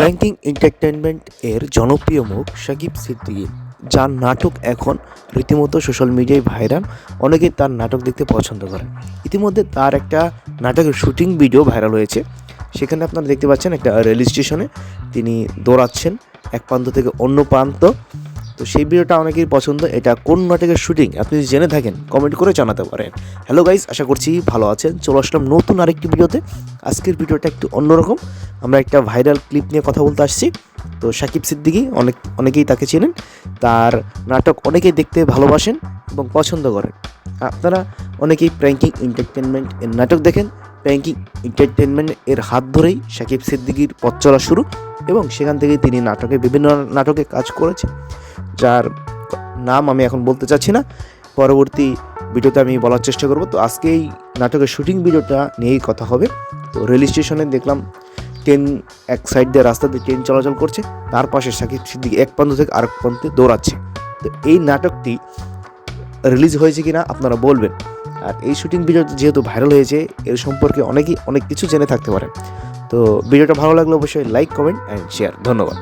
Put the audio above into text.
Ranking entertainment এর জনপ্রিয় মুখ শাকিব সিদ্দিকী, যার নাটক এখন রীতিমতো সোশ্যাল মিডিয়ায় ভাইরাল। অনেকেই তার নাটক দেখতে পছন্দ করে। ইতিমধ্যে তার একটা নাটকের শুটিং ভিডিও ভাইরাল হয়েছে। সেখানে আপনারা দেখতে পাচ্ছেন একটা রেল স্টেশনে তিনি দৌড়াচ্ছেন এক প্রান্ত থেকে অন্য প্রান্ত। তো সেই ভিডিওটা অনেকেই পছন্দ। এটা কোন নাটকের শুটিং আপনি যদি জেনে থাকেন কমেন্ট করে জানাতে পারেন। হ্যালো গাইস, আশা করছি ভালো আছেন। চলে আসলাম নতুন আরেকটি ভিডিওতে। আজকের ভিডিওটা একটু অন্যরকম। আমরা একটা ভাইরাল ক্লিপ নিয়ে কথা বলতে আসছি। তো শাকিব সিদ্দিকী অনেকেই তাকে চেনেন। তার নাটক অনেকেই দেখতে ভালোবাসেন এবং পছন্দ করেন। আপনারা অনেকেই প্র্যাঙ্কিং এন্টারটেনমেন্ট এর নাটক দেখেন। প্র্যাঙ্কিং এন্টারটেনমেন্ট এর হাত ধরেই শাকিব সিদ্দিকীর পথ চলা শুরু এবং সেখান থেকেই তিনি বিভিন্ন নাটকে কাজ করেছেন, যার নাম আমি এখন বলতে চাচ্ছি না। পরবর্তী ভিডিওতে আমি বলার চেষ্টা করব। তো আজকে এই নাটকের শুটিং ভিডিওটা নিয়েই কথা হবে। তো রেল স্টেশনে দেখলাম ট্রেন এক সাইড দিয়ে রাস্তা দিয়ে ট্রেন চলাচল করছে, তার পাশে শাকিব সিদ্দিকী এক প্রান্ত থেকে আরেক প্রান্তে দৌড়াচ্ছে। তো এই নাটকটি রিলিজ হয়েছে কিনা আপনারা বলবেন। আর এই শুটিং ভিডিও যেহেতু ভাইরাল হয়েছে, এর সম্পর্কে অনেকেই অনেক কিছু জেনে থাকতে পারে। তো ভিডিওটা ভালো লাগলে অবশ্যই লাইক, কমেন্ট অ্যান্ড শেয়ার। ধন্যবাদ।